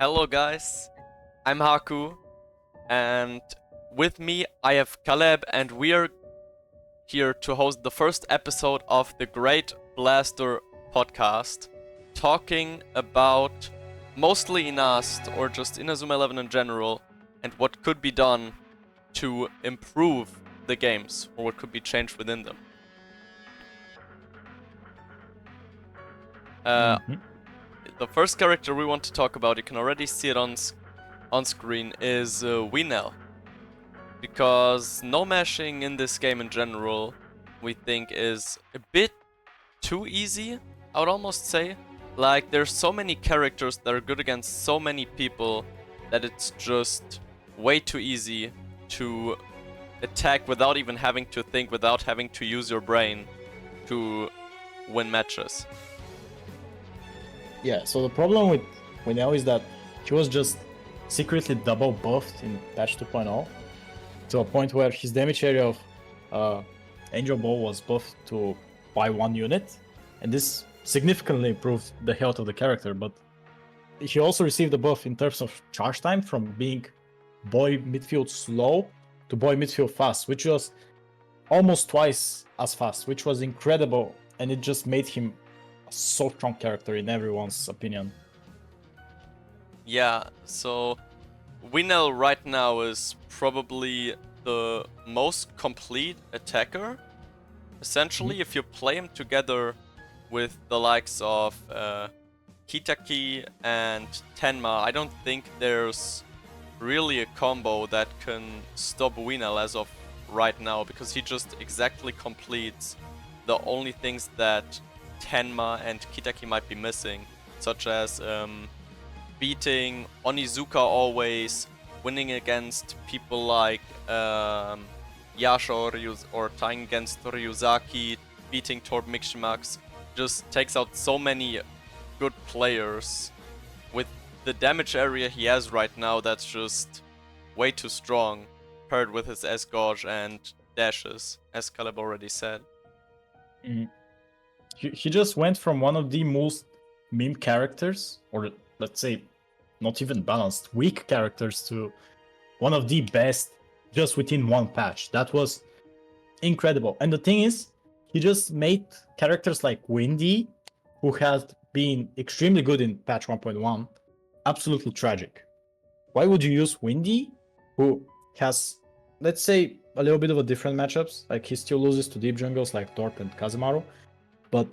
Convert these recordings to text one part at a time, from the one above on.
Hello guys, I'm Haku, and with me I have Caleb, and we are here to host the first episode of the Great Blaster podcast, talking about mostly Inast or just Inazuma 11 in general, and what could be done to improve the games, or what could be changed within them. The first character we want to talk about, you can already see it on screen, is Winel. Because no mashing in this game in general, we think, is a bit too easy, I would almost say. Like, there's so many characters that are good against so many people that it's just way too easy to attack without even having to think, without having to use your brain to win matches. Yeah, so the problem with Winel is that he was just secretly double buffed in patch 2.0 to a point where his damage area of Angel Ball was buffed by 1 unit, and this significantly improved the health of the character, but he also received a buff in terms of charge time from being boy midfield slow to boy midfield fast, which was almost twice as fast, which was incredible, and it just made him so strong character in everyone's opinion. Yeah, so Winel right now is probably the most complete attacker. Essentially, if you play him together with the likes of Kitaki and Tenma, I don't think there's really a combo that can stop Winel as of right now, because he just exactly completes the only things that Tenma and Kitaki might be missing, such as beating Onizuka always, winning against people like Yasha or tying against Ryuzaki, beating Torb Mixmax, just takes out so many good players with the damage area he has right now that's just way too strong, paired with his S-Gauge and dashes, as Caleb already said. He just went from one of the most meme characters, or let's say not even balanced, weak characters, to one of the best just within one patch. That was incredible. And the thing is, he just made characters like Windy, who has been extremely good in patch 1.1, absolutely tragic. Why would you use Windy, who has, let's say, a little bit of a different matchups? Like, he still loses to deep jungles like Torp and Kazemaru, but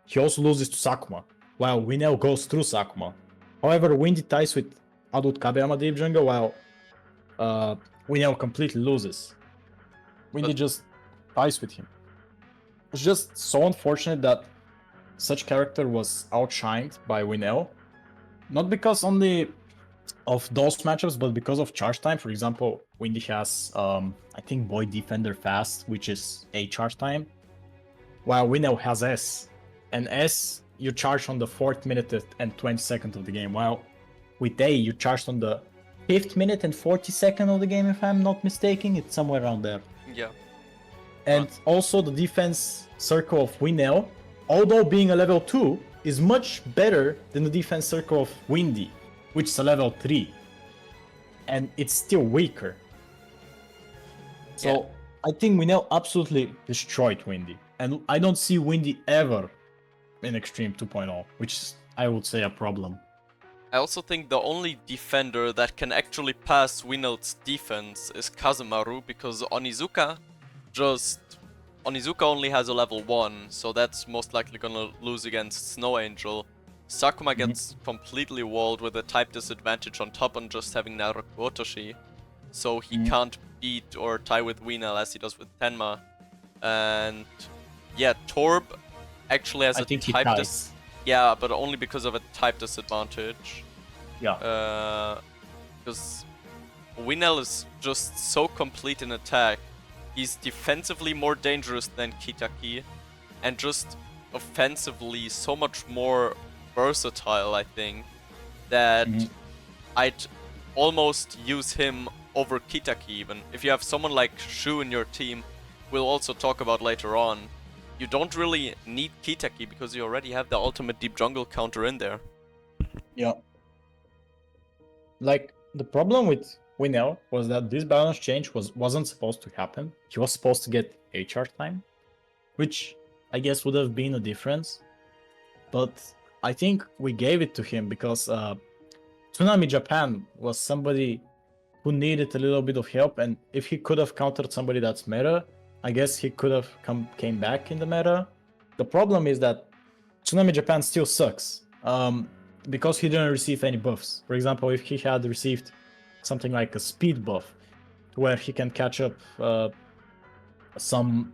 he also loses to Sakuma, while Winel goes through Sakuma. However, Windy ties with Adult Kabeyama deep jungle, while Winel completely loses. Windy just ties with him. It's just so unfortunate that such character was outshined by Winel. Not because only of those matchups, but because of charge time. For example, Windy has, I think, Boy Defender Fast, which is a charge time, while Winel has S. And S, you charge on the 4th minute and 22nd of the game, while with A, you charged on the 5th minute and 42nd of the game, if I'm not mistaken. It's somewhere around there. Yeah. And also the defense circle of Winel, although being a level 2, is much better than the defense circle of Windy, which is a level 3. And it's still weaker. So yeah. I think Winel absolutely destroyed Windy. And I don't see Windy ever in Extreme 2.0, which is, I would say, a problem. I also think the only defender that can actually pass Winel's defense is Kazemaru, because Onizuka only has a level 1, so that's most likely gonna lose against Snow Angel. Sakuma gets completely walled with a type disadvantage on top on just having Naruto Otoshi, so he can't beat or tie with Winel as he does with Tenma. And yeah, Torb actually has a type yeah, but only because of a type disadvantage. Yeah. Because Winel is just so complete in attack. He's defensively more dangerous than Kitaki, and just offensively so much more versatile, I think, that I'd almost use him over Kitaki even. If you have someone like Shu in your team, we'll also talk about later on, you don't really need Kitaki because you already have the ultimate deep jungle counter in there. Yeah. Like, the problem with Winell was that this balance change wasn't supposed to happen. He was supposed to get HR time, which I guess would have been a difference. But I think we gave it to him because Tsunami Japan was somebody who needed a little bit of help, and if he could have countered somebody that's meta, I guess he could have came back in the meta. The problem is that Tsunami Japan still sucks because he didn't receive any buffs. For example, if he had received something like a speed buff, where he can catch up some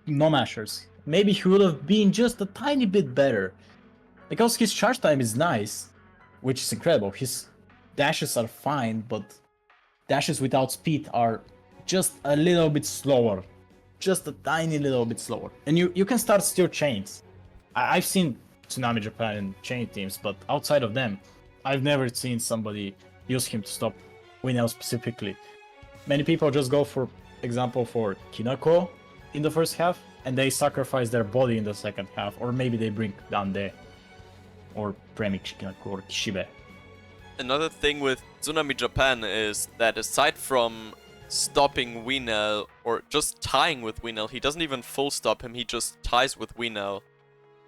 no-mashers, maybe he would have been just a tiny bit better. Because his charge time is nice, which is incredible. His dashes are fine, but dashes without speed are just a little bit slower. Just a tiny little bit slower. And you can start steel chains. I've seen Tsunami Japan in chain teams, but outside of them, I've never seen somebody use him to stop Winel specifically. Many people just go, for example, for Kinako in the first half, and they sacrifice their body in the second half, or maybe they bring Dande, or Premix Kinako, or Kishibe. Another thing with Tsunami Japan is that aside from stopping Winel, or just tying with Winel, he doesn't even full stop him, he just ties with Winel.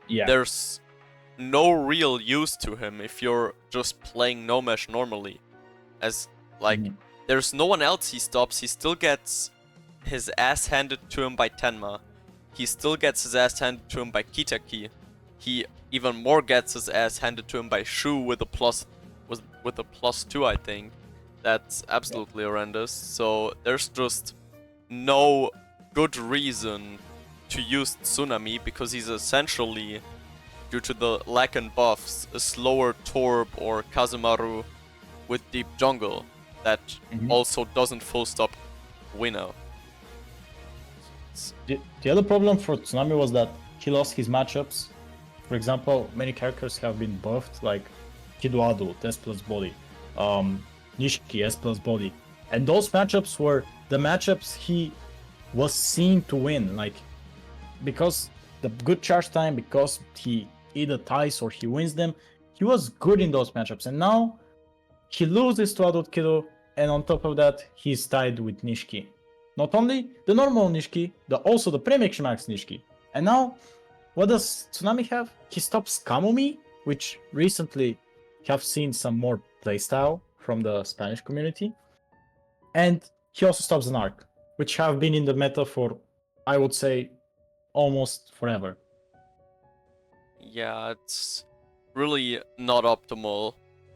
Yeah. There's no real use to him if you're just playing no mesh normally. As, like, there's no one else he stops, he still gets his ass handed to him by Tenma. He still gets his ass handed to him by Kitaki. He even more gets his ass handed to him by Shu with a +2, I think. That's absolutely horrendous. So there's just no good reason to use Tsunami because he's essentially, due to the lack in buffs, a slower Torb or Kazemaru with deep jungle that also doesn't full stop Winnow. The other problem for Tsunami was that he lost his matchups. For example, many characters have been buffed, like Kidoado, S plus body, Nishiki, S plus body. And those matchups were the matchups he was seen to win, like, because the good charge time, because he either ties or he wins them, he was good in those matchups. And now he loses to Adult Kido, and on top of that, he's tied with Nishiki. Not only the normal Nishiki, also the Premix Max Nishiki. And now, what does Tsunami have? He stops Kamumi, which recently have seen some more playstyle from the Spanish community. And he also stops an arc, which have been in the meta for, I would say, almost forever. Yeah, it's really not optimal.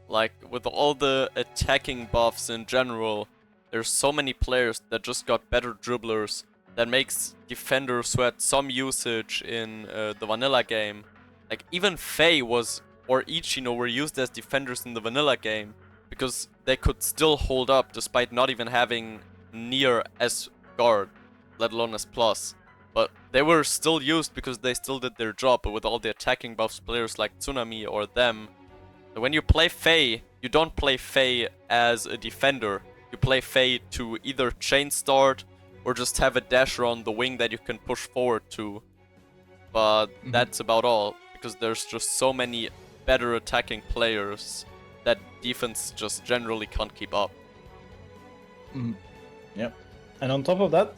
Like, with all the attacking buffs in general, there's so many players that just got better dribblers that makes defenders who had some usage in the vanilla game. Like, even Faye or Ichino were used as defenders in the vanilla game because they could still hold up despite not even having near S guard, let alone S plus. But they were still used because they still did their job, but with all the attacking buffs, players like Tsunami or them, when you play Faye, you don't play Faye as a defender. You play Faye to either chain start or just have a dasher on the wing that you can push forward to. But that's about all, because there's just so many better attacking players that defense just generally can't keep up. Yep. And on top of that,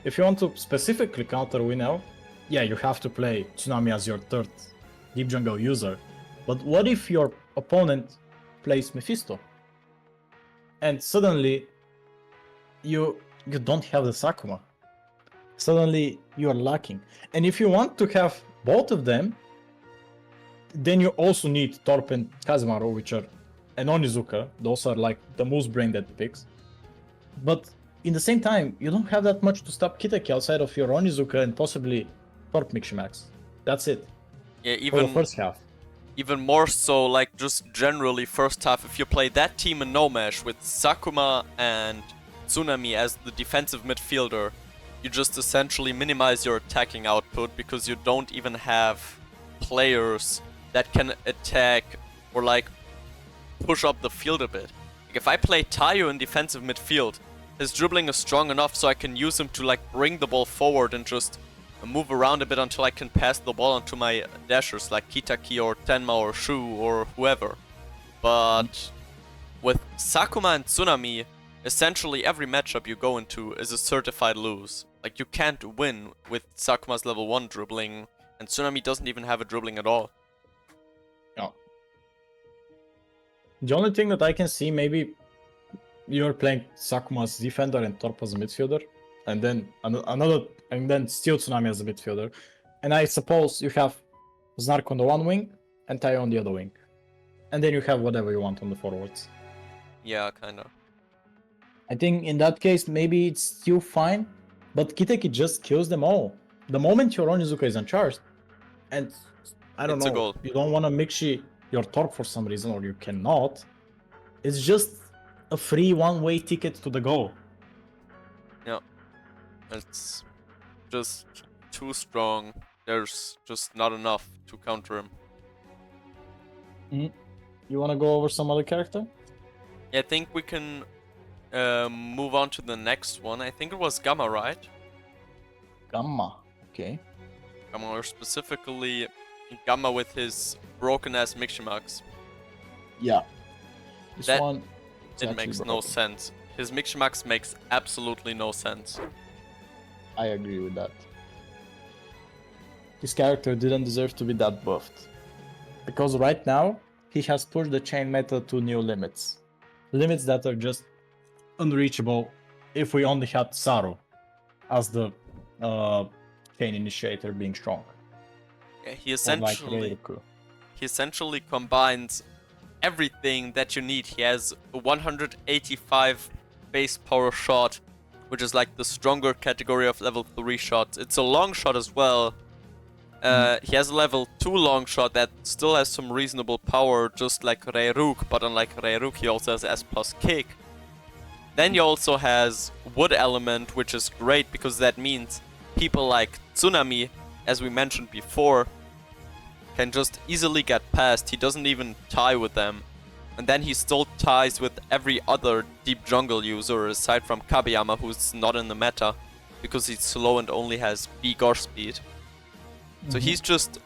if you want to specifically counter Winnow, yeah, you have to play Tsunami as your third deep jungle user. But what if your opponent plays Mephisto? And suddenly, you don't have the Sakuma. Suddenly, you are lacking. And if you want to have both of them, then you also need Torp and Kazemaru, which are, and Onizuka. Those are like the most brain dead picks. But in the same time, you don't have that much to stop Kitaki outside of your Onizuka and possibly Torp Miximax. That's it. Yeah, for the first half. Even more so, like, just generally first half, if you play that team in no mesh with Sakuma and Tsunami as the defensive midfielder, you just essentially minimize your attacking output because you don't even have players that can attack or, like, push up the field a bit. Like, if I play Tayo in defensive midfield, his dribbling is strong enough so I can use him to, like, bring the ball forward and just move around a bit until I can pass the ball onto my dashers like Kitaki or Tenma or Shu or whoever. But with Sakuma and Tsunami, essentially every matchup you go into is a certified lose. Like, you can't win with Sakuma's level 1 dribbling, and Tsunami doesn't even have a dribbling at all. No. The only thing that I can see, maybe you're playing Sakuma's defender and Torp as a midfielder, and then and then still Tsunami as a midfielder. And I suppose you have Znark on the one wing and Tai on the other wing. And then you have whatever you want on the forwards. Yeah, kinda. I think in that case, maybe it's still fine, but Kiteki just kills them all. The moment your Onizuka is uncharged, and I don't It's a know, goal. you don't want to Mixi your Torp for some reason, or you cannot, it's just a free one-way ticket to the goal. Yeah. It's just too strong. There's just not enough to counter him. You want to go over some other character? Yeah, I think we can move on to the next one. I think it was Gamma, right? Gamma. Okay. Gamma, or specifically Gamma with his broken-ass Mixamax. Yeah. This That- one... It makes no sense. His Mixamax makes absolutely no sense. I agree with that. This character didn't deserve to be that buffed. Because right now, he has pushed the chain meta to new limits. Limits that are just unreachable if we only had Saru as the chain initiator being strong. Yeah, he Or like essentially Reiruku. combines everything that you need. He has a 185 base power shot, which is like the stronger category of level 3 shots. It's a long shot as well. He has a level 2 long shot that still has some reasonable power, just like Reiruk, but unlike Reiruk, he also has S plus kick. Then he also has wood element, which is great because that means people like Tsunami, as we mentioned before, can just easily get past. He doesn't even tie with them. And then he still ties with every other deep jungle user aside from Kabiyama, who's not in the meta because he's slow and only has B Gosh speed. So he's just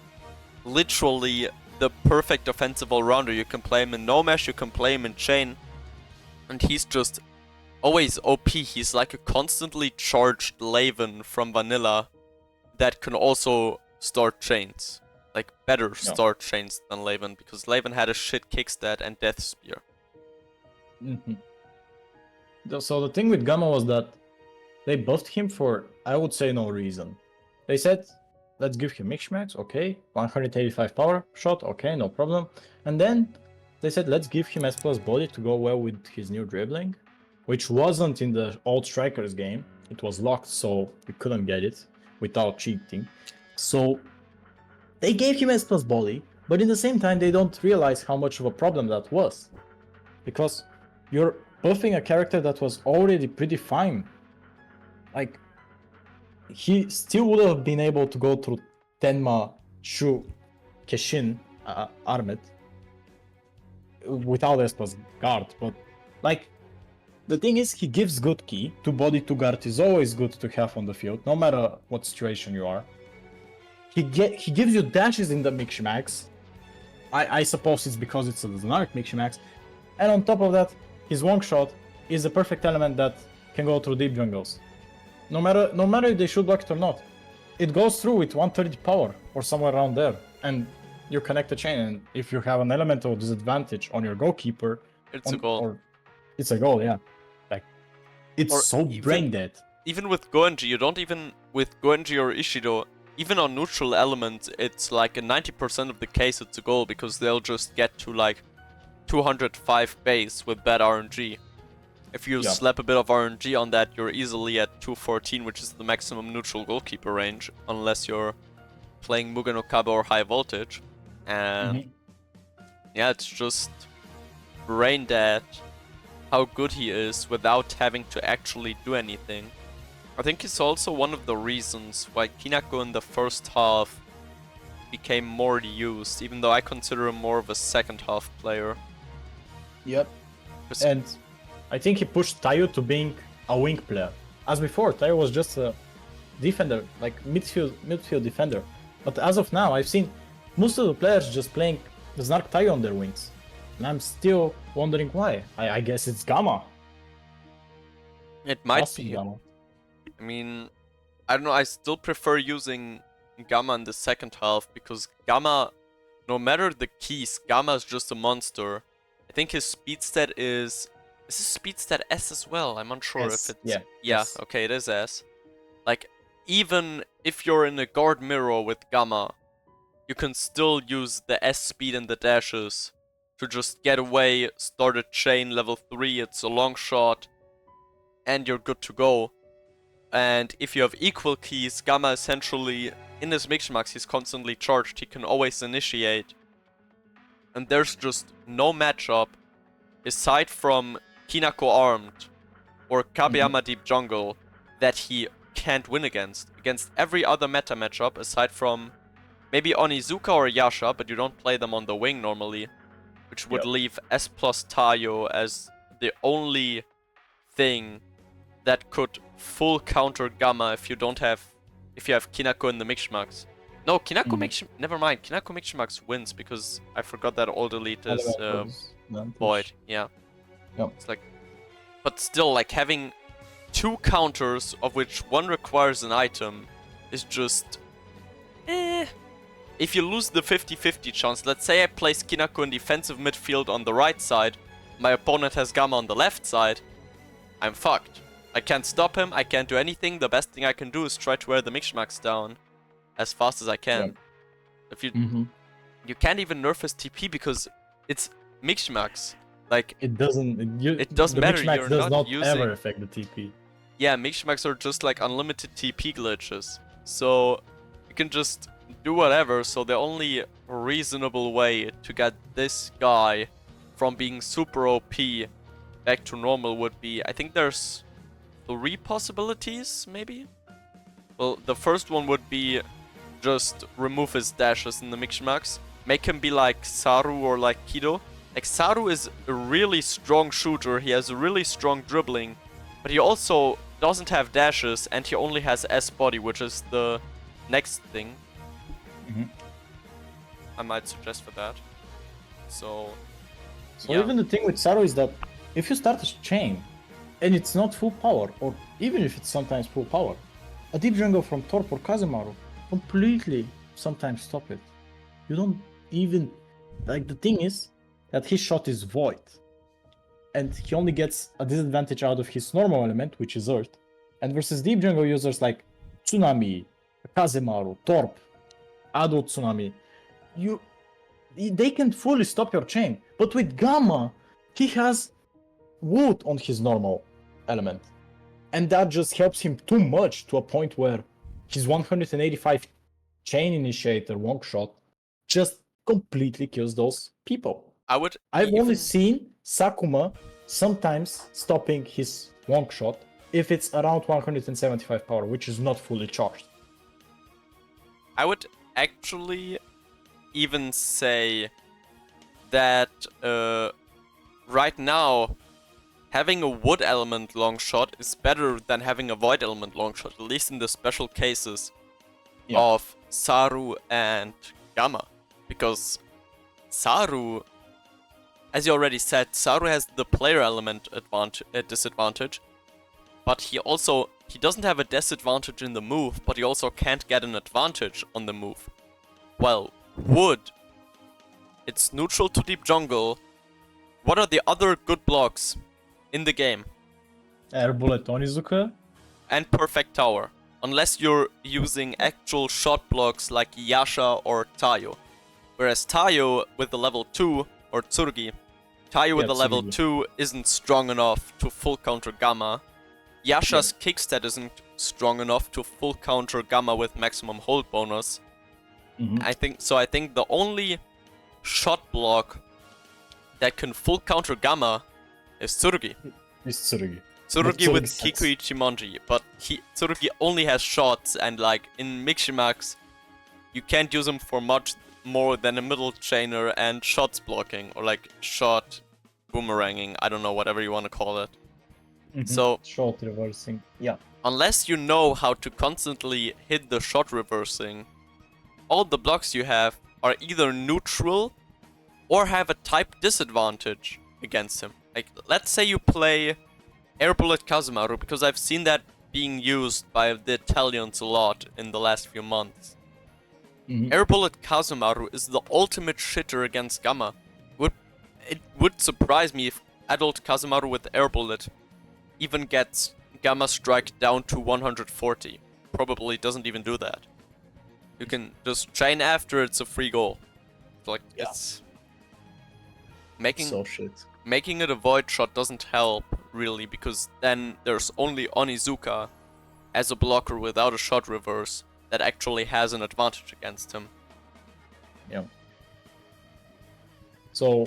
literally the perfect offensive all-rounder. You can play him in no mesh, you can play him in chain, and he's just always OP. He's like a constantly charged Laven from vanilla that can also start chains. Like, better start chains than Laven, because Laven had a shit kickstat and death spear. So the thing with Gamma was that they buffed him for, I would say, no reason. They said, let's give him Mixmax, okay, 185 power shot, okay, no problem. And then they said, let's give him S plus body to go well with his new dribbling, which wasn't in the old Strikers game. It was locked, so we couldn't get it without cheating. So they gave him S plus body, but in the same time, they don't realize how much of a problem that was. Because you're buffing a character that was already pretty fine. Like, he still would have been able to go through Tenma, Shu, Keshin, Armed without S plus guard, but like, the thing is, he gives good key. To body to guard is always good to have on the field, no matter what situation you are. He gives you dashes in the Mixmax. I suppose it's because it's a Znark Mixmax. And on top of that, his long shot is a perfect element that can go through deep jungles. No matter if they should block it or not. It goes through with 130 power or somewhere around there. And you connect the chain, and if you have an elemental disadvantage on your goalkeeper, It's a goal. It's a goal, yeah. Like, it's Or so brain dead. Even with Goenji, you don't even, with Goenji or Ishido, even on neutral elements, it's like in 90% of the case it's a goal, because they'll just get to like 205 base with bad RNG. If you slap a bit of RNG on that, you're easily at 214, which is the maximum neutral goalkeeper range, unless you're playing Mugen no Kaba or high voltage. And yeah, it's just brain dead how good he is without having to actually do anything. I think it's also one of the reasons why Kinako in the first half became more used, even though I consider him more of a second half player. Yep. And I think he pushed Tayo to being a wing player. As before, Tayo was just a defender, like midfield defender. But as of now, I've seen most of the players just playing the Znark Tayo on their wings. And I'm still wondering why. I guess it's Gamma. It might Awesome be. Gamma. I mean, I don't know, I still prefer using Gamma in the second half because Gamma, no matter the keys, Gamma is just a monster. I think his speed stat is his speed stat S as well? I'm unsure if S, it's... yeah. Yeah, S. okay, it is S. Like, even if you're in a guard mirror with Gamma, you can still use the S speed and the dashes to just get away, start a chain level 3, it's a long shot, and you're good to go. And if you have equal keys, Gamma essentially, in his Mix Max, he's constantly charged, he can always initiate. And there's just no matchup, aside from Kinako Armed or Kabeyama Deep Jungle, that he can't win against. Against every other meta matchup, aside from maybe Onizuka or Yasha, but you don't play them on the wing normally, which would leave S plus Tayo as the only thing that could full counter Gamma if you have Kinako in the Mixmax. No, Kinako never mind. Kinako Mixmax wins because I forgot that all delete is void. Yeah. Yep. It's like, but still, like having two counters of which one requires an item is just If you lose the 50-50 chance, let's say I place Kinako in defensive midfield on the right side, my opponent has Gamma on the left side, I'm fucked. I can't stop him, I can't do anything, the best thing I can do is try to wear the Mixmax down as fast as I can. Yep. If you you can't even nerf his TP because it's Mixmax. Like it doesn't doesn't matter, Mixmax you're does not using... ever affect the TP. Yeah, Mixmax are just like unlimited TP glitches. So you can just do whatever, so the only reasonable way to get this guy from being super OP back to normal would be, I think there's 3 possibilities, maybe? Well, the first one would be just remove his dashes in the Mixmax, make him be like Saru or like Kido. Like, Saru is a really strong shooter, he has a really strong dribbling, but he also doesn't have dashes and he only has S body, which is the next thing I might suggest for that. So yeah. Even the thing with Saru is that if you start a chain and it's not full power, or even if it's sometimes full power, a deep jungle from Torp or Kazemaru completely sometimes stop it. You don't even... Like, the thing is that his shot is void. And he only gets a disadvantage out of his normal element, which is Earth. And versus deep jungle users like Tsunami, Kazemaru, Torp, Adult Tsunami, they can fully stop your chain. But with Gamma, he has wood on his normal element. And that just helps him too much to a point where his 185 chain initiator one shot just completely kills those people. I've only seen Sakuma sometimes stopping his one shot if it's around 175 power, which is not fully charged. I would actually even say that right now having a wood element long shot is better than having a void element long shot, at least in the special cases of Saru and Gamma. Because Saru, as you already said, Saru has the player element disadvantage, but he doesn't have a disadvantage in the move, but he also can't get an advantage on the move. Well, wood, it's neutral to deep jungle. What are the other good blocks in the game? Air Bullet Onizuka and Perfect Tower, unless you're using actual shot blocks like Yasha or Tayo. Whereas Tayo with the level 2, or Tsurugi, Tayo with the level 2 isn't strong enough to full counter Gamma. Yasha's kickstat isn't strong enough to full counter Gamma with maximum hold bonus. I think the only shot block that can full counter Gamma is Tsurugi. Tsurugi with Kiku Ichimonji, but Tsurugi only has shots, and like in Miximax, you can't use him for much more than a middle chainer and shots blocking, or like shot boomeranging, I don't know, whatever you want to call it. So, shot reversing, unless you know how to constantly hit the shot reversing, all the blocks you have are either neutral or have a type disadvantage against him. Like, let's say you play Air Bullet Kazemaru, because I've seen that being used by the Italians a lot in the last few months. Air Bullet Kazemaru is the ultimate shitter against Gamma. It would surprise me if adult Kazemaru with Air Bullet even gets Gamma Strike down to 140. Probably doesn't even do that. You can just chain after, it's a free goal. Like, it's... So shit. Making it a void shot doesn't help, really, because then there's only Onizuka as a blocker without a shot reverse that actually has an advantage against him. Yeah. So,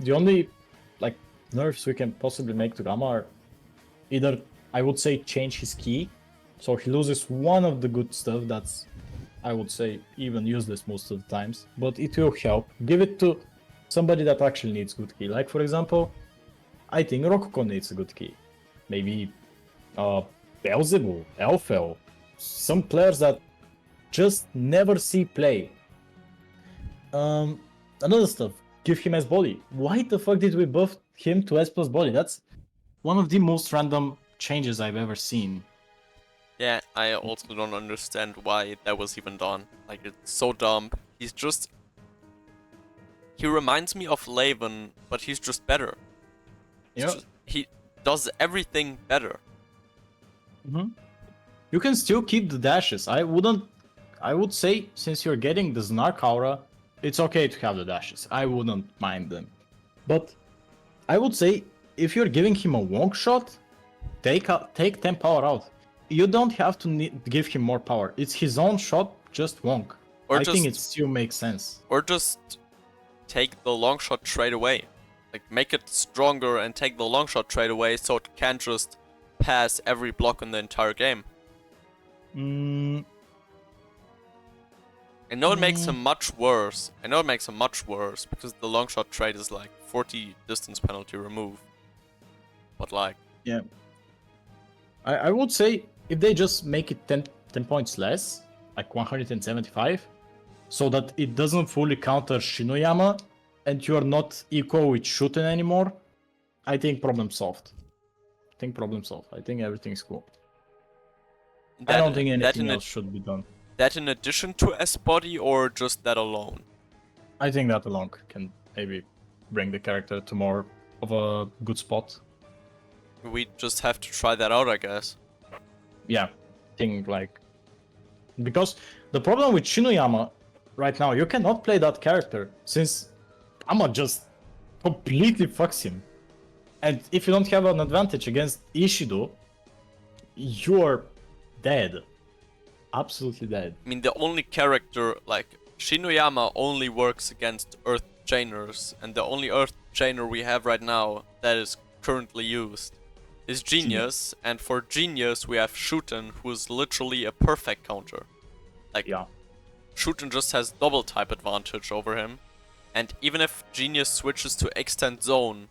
the only, like, nerfs we can possibly make to Gamma are either, I would say, change his key, so he loses one of the good stuff that's, I would say, even useless most of the times, but it will help. Give it to somebody that actually needs good key. Like, for example, I think Rokuko needs a good key. Maybe Beelzebub, Elfel, some players that just never see play. Another stuff, give him S body. Why the fuck did we buff him to S plus body? That's one of the most random changes I've ever seen. Yeah, I also don't understand why that was even done. Like, it's so dumb. He's just... He reminds me of Laven, but he's just better. Yeah. He does everything better. You can still keep the dashes. I would say, since you're getting the Snark aura, it's okay to have the dashes. I wouldn't mind them. But I would say, if you're giving him a Wonk shot, take 10 power out. You don't have to give him more power. It's his own shot, just Wonk. I think it still makes sense. Or just take the long shot trade away. Like, make it stronger and take the long shot trade away so it can't just pass every block in the entire game. I know it makes him much worse. Because the long shot trade is like 40 distance penalty remove. But like... Yeah. I would say if they just make it 10 points less, like 175, so that it doesn't fully counter Shinoyama, and you are not equal with Shuten anymore, I think problem solved. I think everything's cool. I don't think anything else should be done. That in addition to S-Body, or just that alone? I think that alone can maybe bring the character to more of a good spot. We just have to try that out, I guess. Yeah, think like... Because the problem with Shinoyama right now, you cannot play that character, since Ama just completely fucks him. And if you don't have an advantage against Ishido, you're dead. Absolutely dead. I mean, the only character, like, Shinoyama only works against Earth Chainers, and the only Earth Chainer we have right now that is currently used is Genius, and for Genius we have Shuten, who is literally a perfect counter. Like, yeah. Shuten just has double type advantage over him, and even if Genius switches to Extend Zone,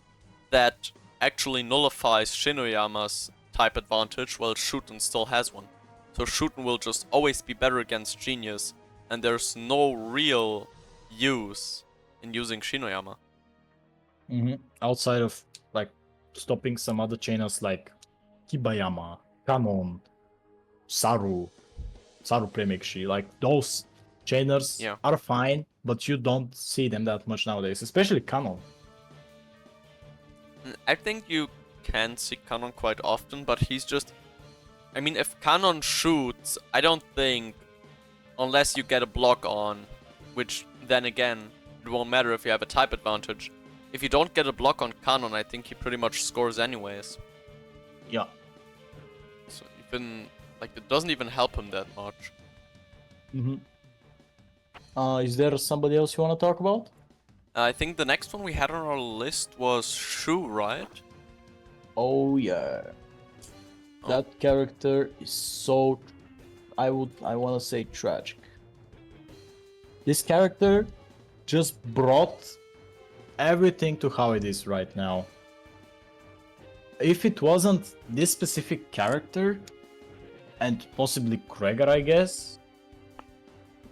that actually nullifies Shinoyama's type advantage, while Shuten still has one. So Shuten will just always be better against Genius, and there's no real use in using Shinoyama. Outside of, like, stopping some other chainers like Kibayama, Kanon, Saru Premixi, like, those chainers are fine, but you don't see them that much nowadays, especially Kanon. I think you can see Kanon quite often, but he's just... I mean, if Kanon shoots, I don't think, unless you get a block on, which then again, it won't matter if you have a type advantage. If you don't get a block on Kanon, I think he pretty much scores anyways. Yeah. So even, like, it doesn't even help him that much. Is there somebody else you want to talk about? I think the next one we had on our list was Shu, right? Oh yeah. That character is so, I want to say, tragic. This character just brought everything to how it is right now. If it wasn't this specific character, and possibly Kreger, I guess,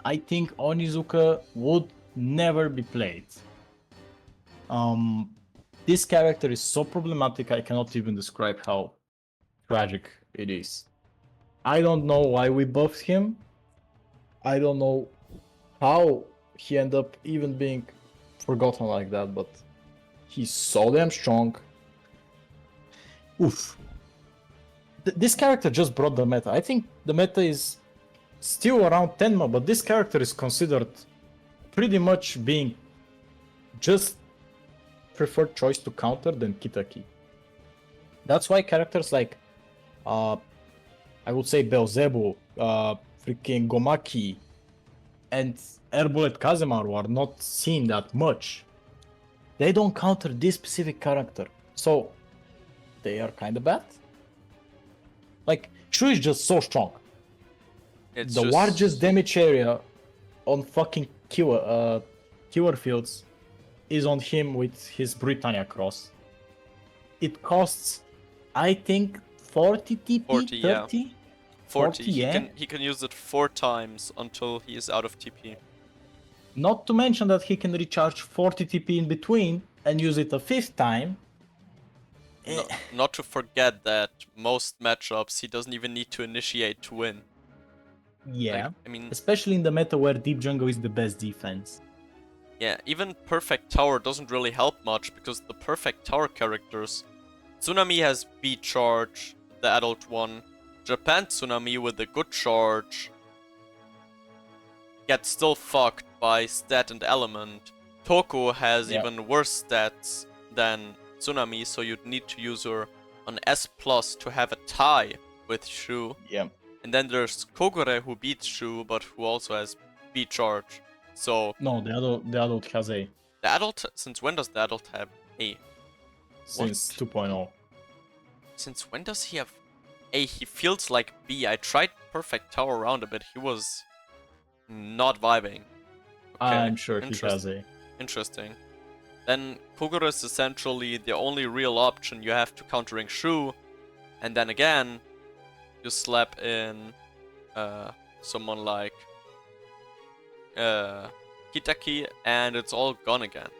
I think Onizuka would never be played. This character is so problematic, I cannot even describe how tragic it is. I don't know why we buffed him. I don't know how he ended up even being forgotten like that, but he's so damn strong. Oof. This character just brought the meta. I think the meta is still around Tenma, but this character is considered pretty much being just preferred choice to counter than Kitaki. That's why characters like I would say Beelzebub, freaking Gomaki, and Air Bullet Kazemaru are not seen that much. They don't counter this specific character, so they are kind of bad. Like, Shu is just so strong. It's The just... largest damage area on fucking Killer Fields is on him with his Britannia Cross. It costs, I think, 40 TP, 40, 30? yeah. 40. yeah. He can use it 4 times until he is out of TP. Not to mention that he can recharge 40 TP in between and use it a 5th time. Not to forget that most matchups he doesn't even need to initiate to win. Yeah, Like, I mean, especially in the meta where Deep Jungle is the best defense. yeah, even Perfect Tower doesn't really help much because the Perfect Tower characters... Tsunami has B charge, the adult one. Japan Tsunami with a good charge gets still fucked by stat and element. Toko has even worse stats than Tsunami, so you'd need to use her on S+ to have a tie with Shu. Yeah. And then there's Kogure who beats Shu, but who also has B charge. So No, the adult has A. the adult, since when does the adult have A? Since 2.0. Since when does he have A? He feels like B. I tried Perfect Tower around a bit. He was not vibing. Okay, I'm sure he has A. Interesting. Then Kogure is essentially the only real option you have to countering Shu. And then again, you slap in someone like Kitaki and it's all gone again.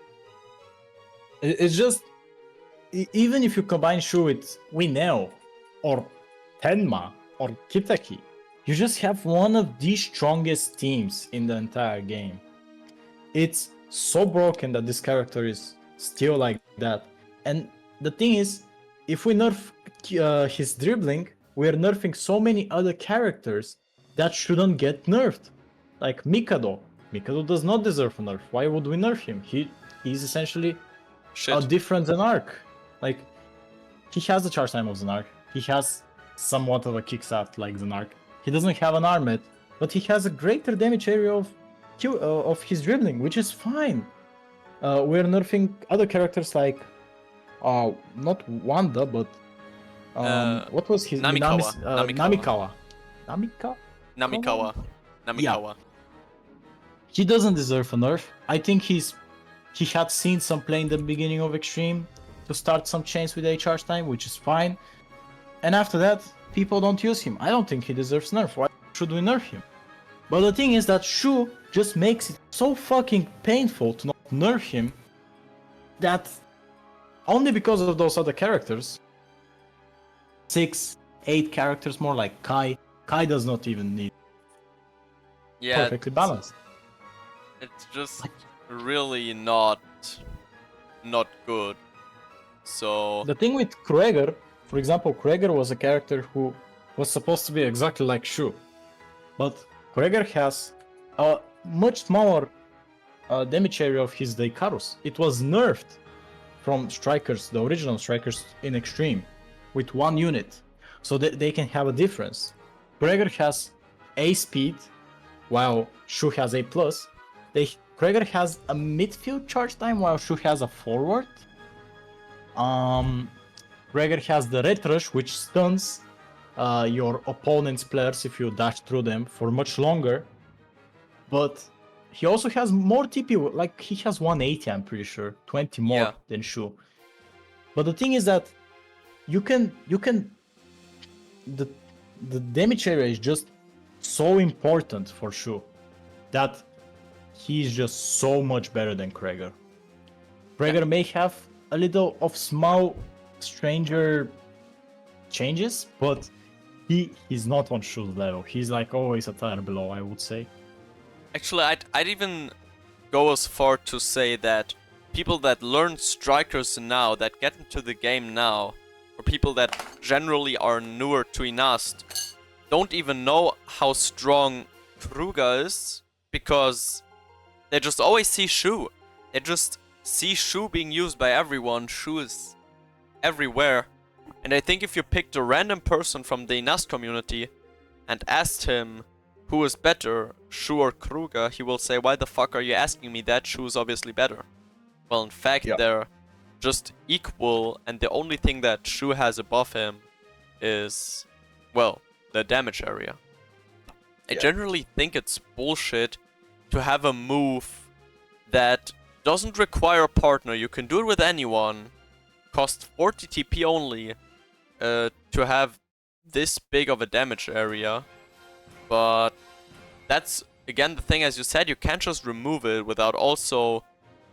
It's just, even if you combine Shu with Wineo, or Tenma, or Kitaki, you just have one of the strongest teams in the entire game. It's so broken that this character is still like that. And the thing is, if we nerf his dribbling, we're nerfing so many other characters that shouldn't get nerfed. Like Mikado. Mikado does not deserve a nerf. Why would we nerf him? He's essentially a different Zanark. Like, he has the charge time of Zanark. He has somewhat of a kickstart like Zanark. He doesn't have an armet, but he has a greater damage area of his dribbling, which is fine. We're nerfing other characters like, not Wanda, but what was his Namikawa. Namikawa. Namikawa. He doesn't deserve a nerf. I think he had seen some play in the beginning of Extreme to start some chains with a charge time, which is fine. And after that, people don't use him. I don't think he deserves nerf. Why should we nerf him? But the thing is that Shu just makes it so fucking painful to not nerf him that only because of those other characters, 6, 8 characters more like Kai does not even need perfectly balanced. It's just really not good. So the thing with Krueger, for example, Krueger was a character who was supposed to be exactly like Shu, but Krueger has a much smaller damage area of his Deikarus. It was nerfed from strikers, the original strikers in Extreme, with 1 unit, so that they can have a difference. Krueger has A speed, while Shu has A+. Krueger has a midfield charge time, while Shu has a forward. Krueger has the Red Rush, which stuns your opponent's players if you dash through them for much longer. But he also has more TP, like he has 180, I'm pretty sure, 20 more than Shu. But the thing is that the damage area is just so important for Shu that he's just so much better than Krueger. Gregor may have a little of small, stranger changes, but he's not on Shu's level. He's like always a tier below, I would say. Actually, I'd even go as far to say that people that learn strikers now, that get into the game now, or people that generally are newer to Inast, don't even know how strong Kruger is, because they just always see Shu. They just see Shu being used by everyone. Shu is everywhere. And I think if you picked a random person from the Inast community and asked him who is better, Shu or Kruger, he will say, why the fuck are you asking me that? Shu is obviously better. Well, in fact, they're just equal, and the only thing that Shu has above him is, well, the damage area. I generally think it's bullshit to have a move that doesn't require a partner. You can do it with anyone, cost 40 TP only, to have this big of a damage area. But that's, again, the thing, as you said, you can't just remove it without also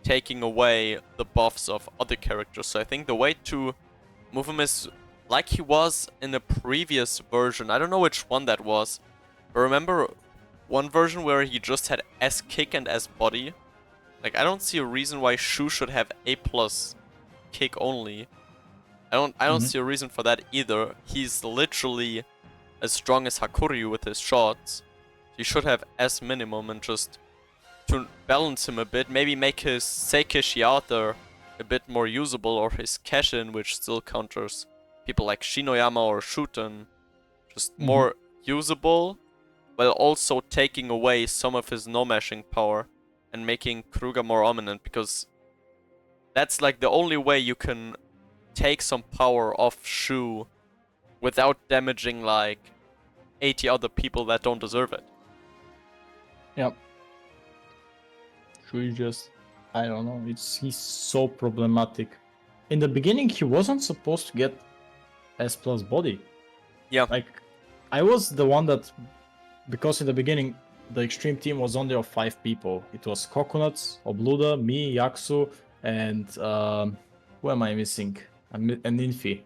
taking away the buffs of other characters. So I think the way to move him is like he was in a previous version. I don't know which one that was. But remember one version where he just had S kick and S body? Like, I don't see a reason why Shu should have A plus kick only. I don't see a reason for that either. He's literally as strong as Hakuryu with his shots. He should have S minimum, and just to balance him a bit, maybe make his Seike Shiata a bit more usable, or his Keshin, which still counters people like Shinoyama or Shuten, just more usable, while also taking away some of his no-mashing power and making Kruger more dominant, because that's like the only way you can take some power off Shu without damaging like 80 other people that don't deserve it. Yep. Shu is just, I don't know, he's so problematic. In the beginning, he wasn't supposed to get S plus body. Yeah. Like, I was the one that, because in the beginning, the extreme team was only of 5 people. It was Coconuts, Obluda, me, Yaksu, and who am I missing? And Infi.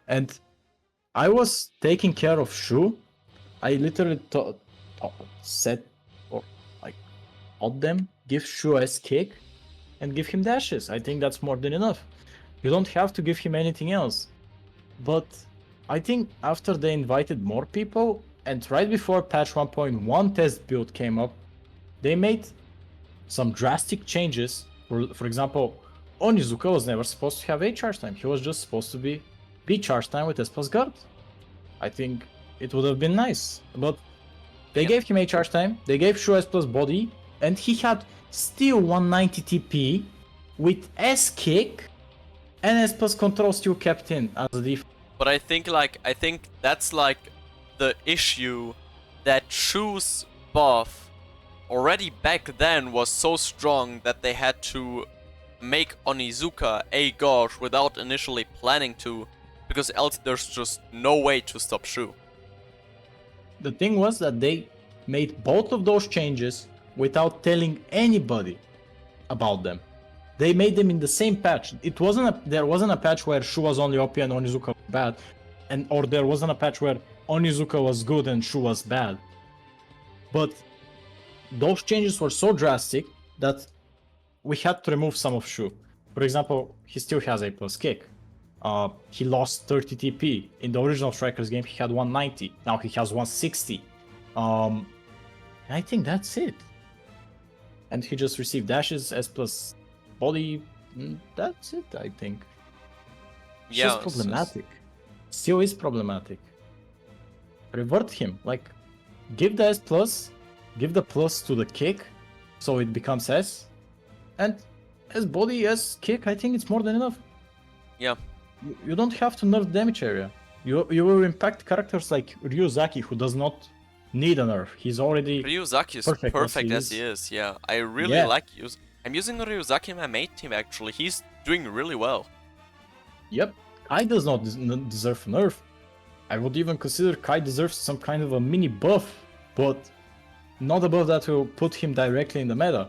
And I was taking care of Shu. I literally said, or like, taught them, give Shu S kick and give him dashes. I think that's more than enough. You don't have to give him anything else. But I think after they invited more people, and right before patch 1.1 test build came up, they made some drastic changes. For example, Onizuka was never supposed to have A charge time. He was just supposed to be B charge time with S plus guard. I think it would have been nice. But they gave him A charge time, they gave Shu S plus body, and he had still 190 TP with S kick, and S plus control still kept in as a default. But I think that's like the issue, that Shu's buff already back then was so strong that they had to make Onizuka a gauge without initially planning to, because else there's just no way to stop Shu. The thing was that they made both of those changes without telling anybody about them. They made them in the same patch. There wasn't a patch where Shu was only OP and Onizuka was bad, or there wasn't a patch where Onizuka was good and Shu was bad. But those changes were so drastic that we had to remove some of Shu. For example, he still has A plus kick. He lost 30 TP. In the original Strikers game, he had 190. Now he has 160. I think that's it. And he just received dashes, S plus body. That's it, I think. It's just problematic. Still is problematic. Revert him. Like, give the S plus, give the plus to the kick, so it becomes S. And S body, S kick, I think it's more than enough. Yeah. You don't have to nerf damage area. You will impact characters like Ryuzaki, who does not need a nerf. He's already Ryuzaki is perfect as he is. Yeah, I really like I'm using Ryuzaki in my mate team actually. He's doing really well. Yep, Kai does not deserve a nerf. I would even consider Kai deserves some kind of a mini buff, but not a buff that will put him directly in the meta.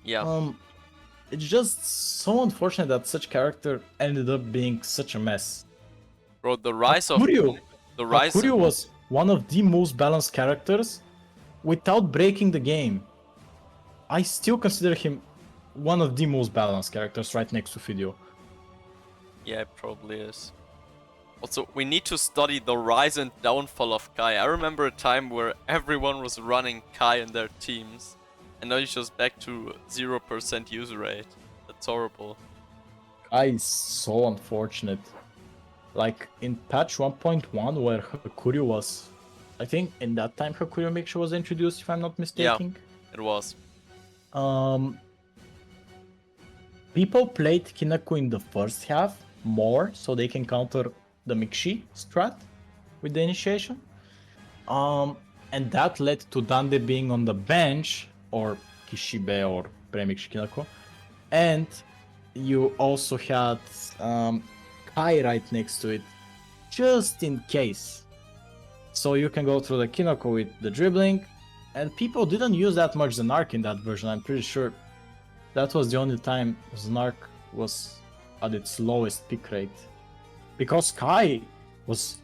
Yeah. it's just so unfortunate that such character ended up being such a mess. Bro, the rise of the rise Hakuryu was one of the most balanced characters without breaking the game. I still consider him one of the most balanced characters right next to Fidio. Yeah, it probably is. Also, we need to study the rise and downfall of Kai. I remember a time where everyone was running Kai in their teams, and now he's just back to 0% user rate. That's horrible. Kai is so unfortunate. Like in patch 1.1 where Hakuryu was, I think in that time Hakuryu Mixture was introduced, if I'm not mistaken. It was. People played Kinako in the first half more so they can counter the Mixi strat with the initiation. And that led to Dande being on the bench, or Kishibe or Premix Kinako. And you also had Kai right next to it, just in case. So you can go through the Kinako with the dribbling, and people didn't use that much Zanark in that version. I'm pretty sure that was the only time Zanark was at its lowest pick rate. Because Kai was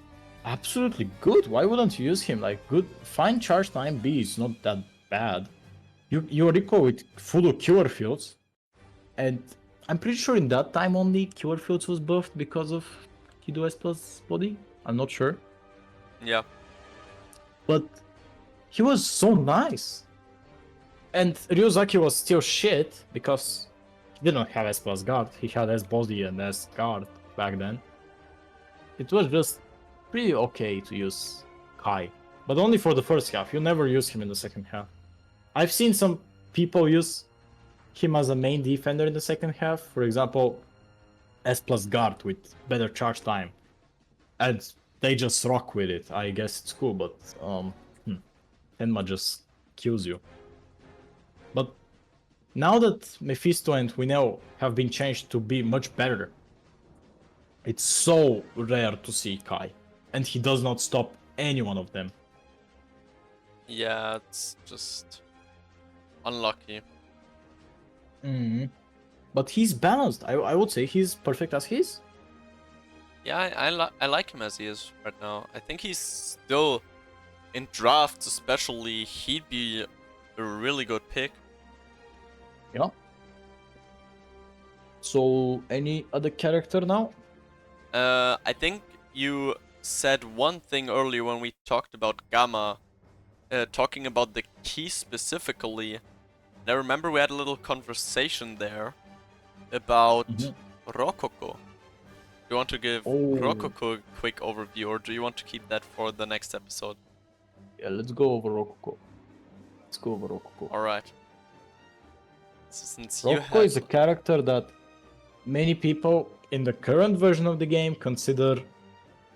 absolutely good. Why wouldn't you use him? Like, good, fine charge time B is not that bad. You recall with full Cure Fields, and I'm pretty sure in that time only Cure Fields was buffed because of Kido S plus body. I'm not sure. Yeah. But he was so nice. And Ryuzaki was still shit because he didn't have S plus guard. He had S body and S guard back then. It was just pretty okay to use Kai. But only for the first half. You never use him in the second half. I've seen some people use him as a main defender in the second half. For example, S plus guard with better charge time. And they just rock with it. I guess it's cool, but Tenma just kills you. But now that Mephisto and Winel have been changed to be much better, it's so rare to see Kai. And he does not stop any one of them. Yeah, it's just unlucky. But he's balanced. I would say he's perfect as he is. Yeah, I like him as he is right now. I think he's still, in drafts especially, he'd be a really good pick. Yeah. So, any other character now? I think you said one thing earlier when we talked about Gamma, talking about the key specifically. And I remember we had a little conversation there about Rococo. Do you want to give Rococo a quick overview, or do you want to keep that for the next episode? Yeah, let's go over Rococo. Alright. Since Rococo is a character that many people in the current version of the game consider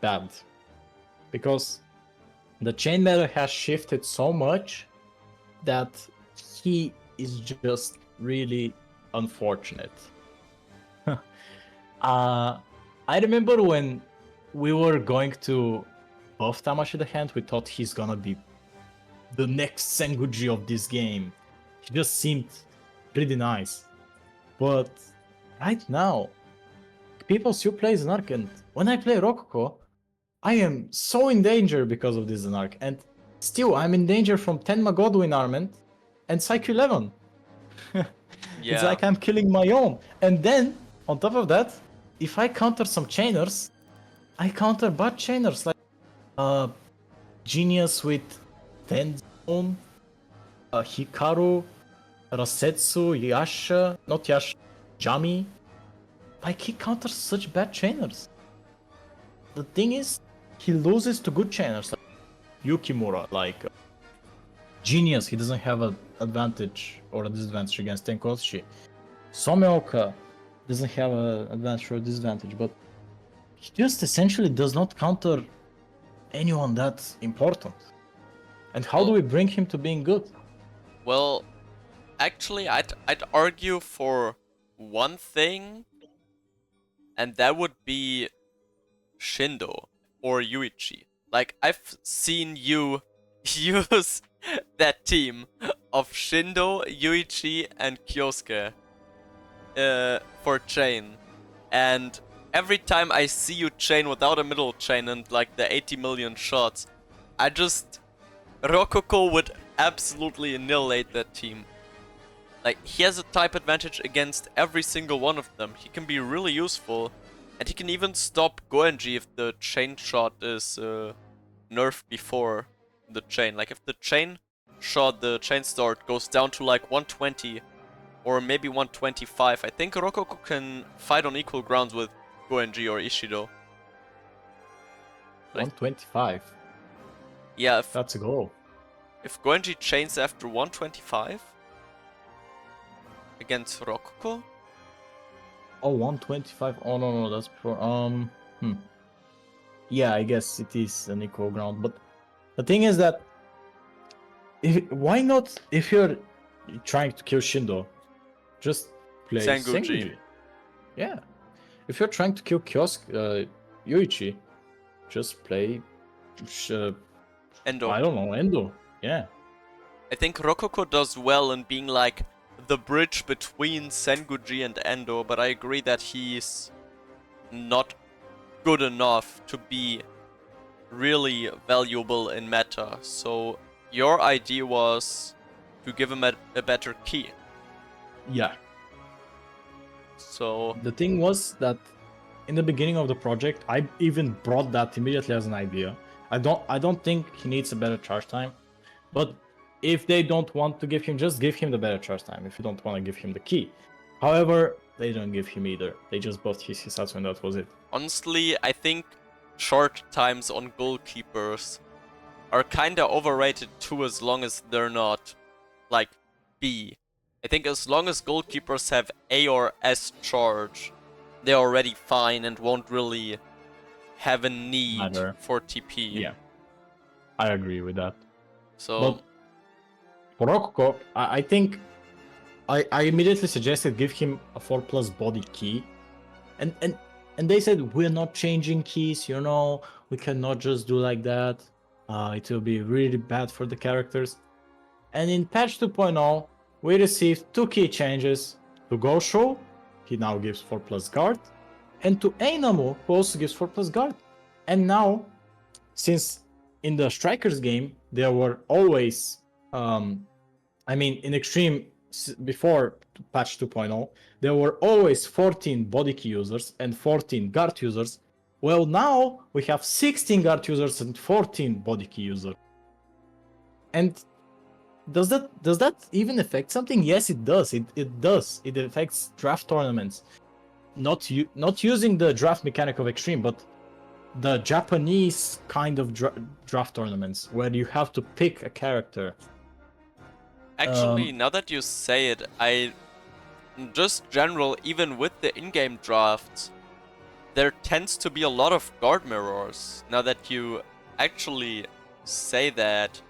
bad. Because the chain meta has shifted so much that he is just really unfortunate. I remember when we were going to buff Tamashi the Hand, we thought he's gonna be the next Senguji of this game. He just seemed pretty nice. But right now, people still play Zanark, and when I play Rococo, I am so in danger because of this Zanark, and still I'm in danger from Tenma Godwin Arment and Psycho 11. It's like I'm killing my own. And then, on top of that, if I counter some chainers, I counter bad chainers like Genius with Tenzone, Hikaru, Rasetsu, Yasha, not Yasha, Jami. Like, he counters such bad chainers. The thing is, he loses to good chainers like Yukimura, like Genius, he doesn't have an advantage or a disadvantage against Tenkoshi. Someoka doesn't have an advantage or a disadvantage, but he just essentially does not counter anyone that's important. And how do we bring him to being good? Well, actually, I'd argue for one thing, and that would be Shindo or Yuichi. Like, I've seen you use that team of Shindo, Yuichi, and Kyosuke. for chain, and every time I see you chain without a middle chain and like the 80 million shots, I just Rococo would absolutely annihilate that team. Like, he has a type advantage against every single one of them. He can be really useful, and he can even stop Goenji if the chain shot is nerfed before the chain. Like, if the chain shot, the chain start goes down to like 120 or maybe 125, I think Rococo can fight on equal grounds with Goenji or Ishido. Like, 125. yeah, That's a goal. if Goenji chains after 125 against Rococo, Oh, 125. Oh no, that's before. Yeah, I guess it is an equal ground. But the thing is that why not, if you're trying to kill Shindo, just play Senguji. Senguji. Yeah. If you're trying to kill Yuichi, just play Endo. I don't know, Endo. Yeah. I think Rococo does well in being like the bridge between Senguji and Endo, but I agree that he's not good enough to be really valuable in meta. So your idea was to give him a better key. Yeah. So The thing was that in the beginning of the project, I even brought that immediately as an idea. I don't think he needs a better charge time, but if they don't want to give him, just give him the better charge time. If you don't want to give him the key, however, they don't give him either. They just bought his Hisatsu and that was it. honestly, I think short times on goalkeepers are kinda overrated too, as long as they're not like B. I think as long as goalkeepers have A or S charge, they're already fine and won't really have a need Matter. for TP. Yeah, I agree with that. So But for Rococo, I think I immediately suggested give him a 4+ body key, and they said we're not changing keys. We cannot just do like that. It will be really bad for the characters. And in patch 2.0, we received 2 key changes to Gosho, he now gives 4+ guard, and to Einamu, who also gives 4+ guard. And now, since in the Strikers game, there were always, in Extreme, before patch 2.0, there were always 14 body key users and 14 guard users. Well, now we have 16 guard users and 14 body key users. And does that even affect something? Yes, it does. It does. It affects draft tournaments. Not using the draft mechanic of Extreme, but the Japanese kind of draft tournaments where you have to pick a character. actually, now that you say it, I just general, even with the in-game drafts, there tends to be a lot of guard mirrors. Now that you actually say that,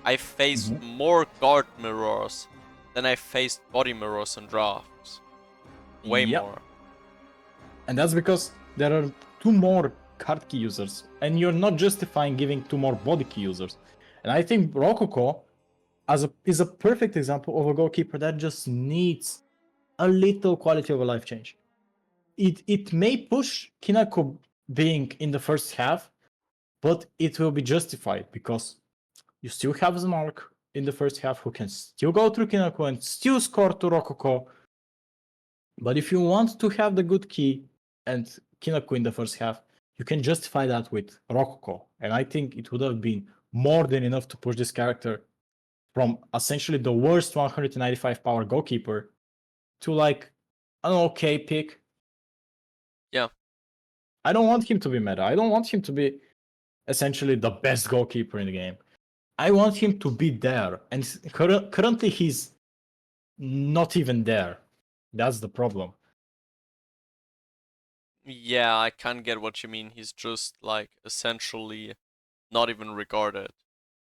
I faced more guard mirrors than I faced body mirrors in drafts. Way more. And that's because there are 2 more card key users, and you're not justifying giving 2 more body key users. And I think Rococo is a perfect example of a goalkeeper that just needs a little quality of life change. It may push Kinako being in the first half, but it will be justified because you still have Zmark in the first half who can still go through Kinako and still score to Rococo. But if you want to have the good key and Kinako in the first half, you can justify that with Rococo. And I think it would have been more than enough to push this character from essentially the worst 195 power goalkeeper to like an okay pick. Yeah. I don't want him to be meta. I don't want him to be essentially the best goalkeeper in the game. I want him to be there. And currently he's not even there. That's the problem. Yeah, I can't get what you mean. He's just like essentially not even regarded.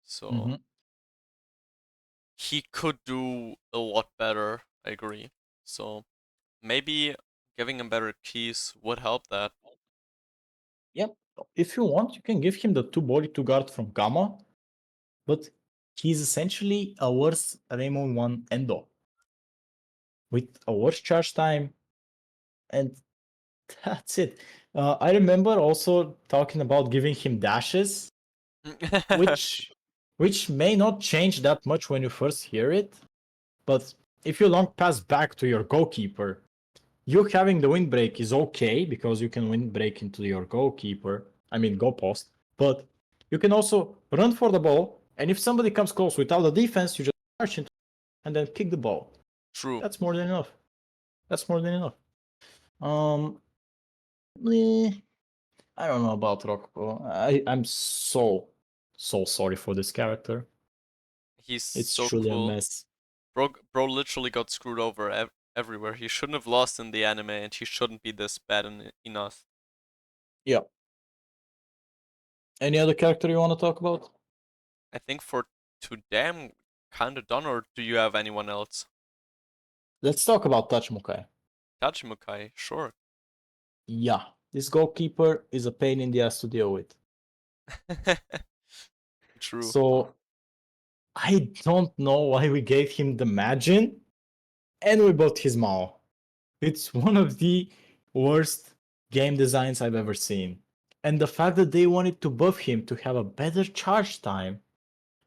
So he could do a lot better, I agree. So maybe giving him better keys would help that. Yep. If you want, you can give him the 2 body 2 guard from Gamma, but he's essentially a worse Raymond 1 Endo. with a worse charge time, and that's it. I remember also talking about giving him dashes, which which may not change that much when you first hear it, but if you long pass back to your goalkeeper, you having the windbreak is okay because you can windbreak into your goalkeeper, I mean goal post, but you can also run for the ball, and if somebody comes close without the defense, you just march into and then kick the ball. True. That's more than enough. That's more than enough. Um, eh, I don't know about Rocco. I'm so sorry for this character. He's It's so truly a cool. mess. Bro literally got screwed over everywhere. He shouldn't have lost in the anime, and he shouldn't be this bad in enough. Yeah. Any other character you want to talk about? I think for today I'm kinda done, or do you have anyone else? Let's talk about Tachimukai. Tachimukai, sure. Yeah, this goalkeeper is a pain in the ass to deal with. True. So I don't know why we gave him the Majin and we bought his Mao. It's one of the worst game designs I've ever seen. And the fact that they wanted to buff him to have a better charge time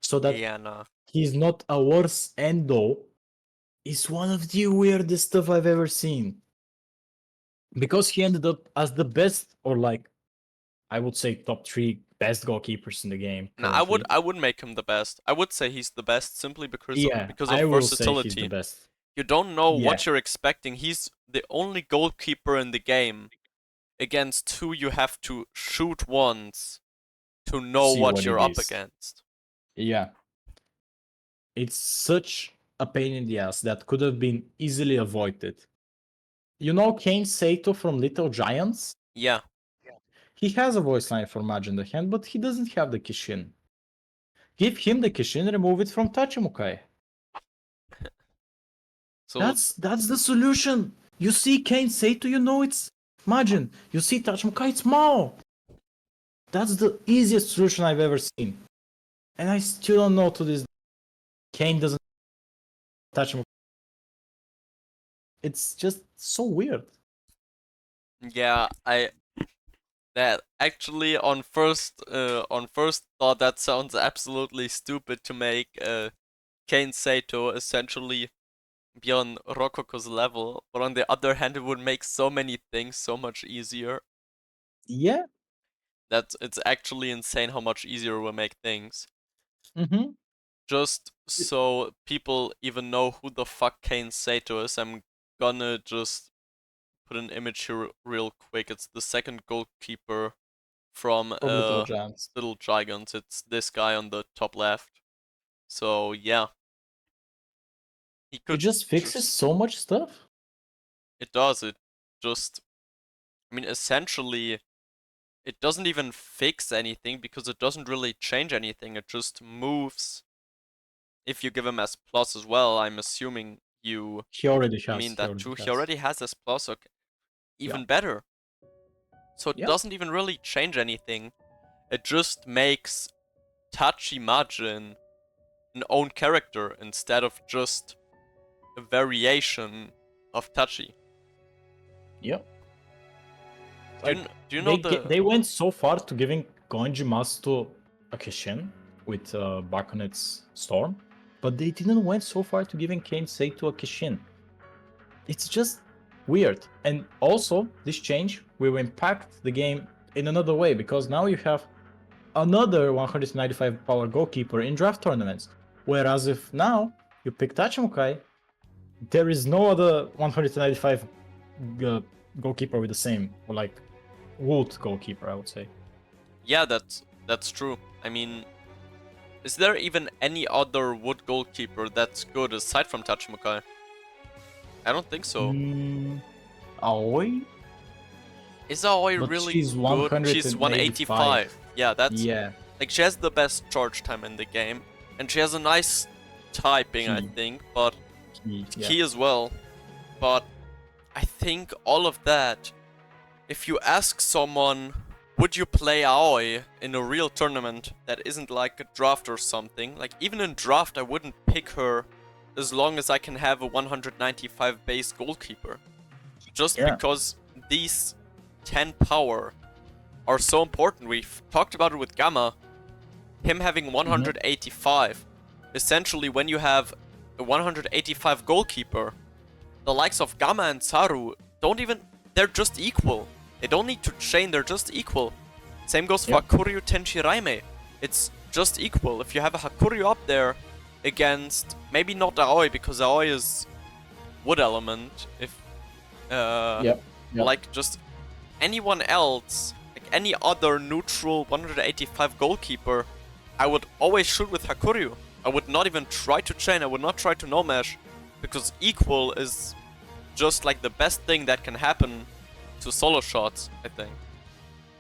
so that Yeah, nah. he's not a worse Endo is one of the weirdest stuff I've ever seen. Because he ended up as the best, or like, I would say top 3 best goalkeepers in the game Nah, currently. I would make him the best. I would say he's the best simply Yeah, because of I will say he's the versatility. best. You don't know Yeah, what you're expecting. He's the only goalkeeper in the game against who you have to shoot once to know see what what you're it up is. against. Yeah, it's such a pain in the ass that could have been easily avoided. You know Kane Sato from Little Giants? Yeah. He has a voice line for Majin the Hand, but he doesn't have the Kishin. Give him the Kishin, remove it from Tachimukai. So That's the solution. You see Kane Sato, you know it's Majin. You see Tachimukai, it's Mao. That's the easiest solution I've ever seen. And I still don't know to this Kane doesn't touch him. It's just so weird. yeah, I that actually on first thought that sounds absolutely stupid to make Kane Sato essentially be on Rokoko's level, but on the other hand, it would make so many things so much easier. Yeah. That it's actually insane how much easier it will make things. Mm-hmm. Just so people even know who the fuck Kane Sato is, I'm gonna just put an image here real quick. It's the second goalkeeper from From Little Giants. Little Giants. It's this guy on the top left. So yeah, he It could just fixes just so much stuff. it does it just I mean essentially it doesn't even fix anything because it doesn't really change anything. It just moves. If you give him S plus as well, I'm assuming you He already has. mean He that already too. He has. already has S plus, okay. Yeah. Even better. So it Yeah. doesn't even really change anything. It just makes Tachi Majin an own character instead of just a variation of Tachi. Yep. Do you know the They went so far to giving Goenji Masu a Kishin with Bakonet's Storm, but they didn't went so far to giving Kane Sato a Kishin. It's just weird. And also, this change will impact the game in another way because now you have another 195 power goalkeeper in draft tournaments. Whereas if now you pick Tachimukai, there is no other 195 goalkeeper with the same, or like wood goalkeeper, I would say. Yeah, that's true. I mean, is there even any other wood goalkeeper that's good aside from Tachimukai? I don't think so. Aoi? Is Aoi But really she's good? She's 185. 185. Yeah, that's Yeah. like she has the best charge time in the game, and she has a nice typing, I Key. think, but Yeah. key as well. But I think all of that, if you ask someone, would you play Aoi in a real tournament that isn't like a draft or something? Like even in draft, I wouldn't pick her as long as I can have a 195 base goalkeeper. Just Yeah. because these 10 power are so important. We've talked about it with Gamma. Him having 185. Essentially, when you have a 185 goalkeeper, the likes of Gamma and Saru don't even... They're just equal. They don't need to chain, they're just equal. Same goes for Yep. Hakuryu Tenshiraime. It's just equal. If you have a Hakuryu up there against... Maybe not Aoi, because Aoi is wood element. If... Yep. Like, just anyone else, like any other neutral 185 goalkeeper, I would always shoot with Hakuryu. I would not even try to chain, I would not try to no-mesh, because equal is just like the best thing that can happen to solo shots, I think.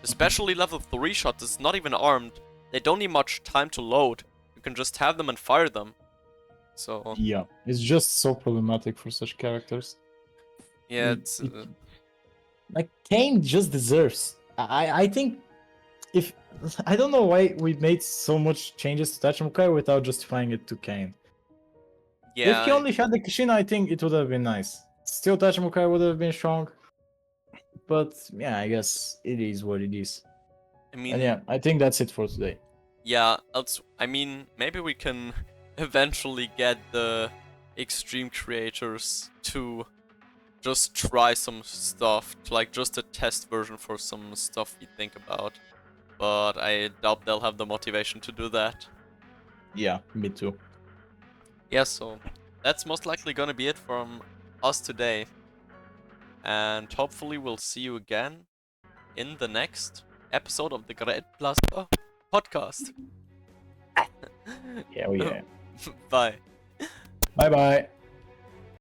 Especially level 3 shots, it's not even armed, they don't need much time to load, you can just have them and fire them. So, Yeah, it's just so problematic for such characters. yeah, it's... Like Kane just deserves. I think if I don't know why we made so much changes to Tachimukai without justifying it to Kane. yeah, If he only had the Kushina, I think it would have been nice. Still, Tachimukai would have been strong. But yeah, I guess it is what it is. I mean... And yeah, I think that's it for today. Yeah, I mean, maybe we can eventually get the extreme creators to just try some stuff, to like just a test version for some stuff we think about. But I doubt they'll have the motivation to do that. Yeah, me too. Yeah, so that's most likely gonna be it from us today. And hopefully we'll see you again in the next episode of the Great Blaster podcast. Yeah, oh yeah. Bye. Bye bye.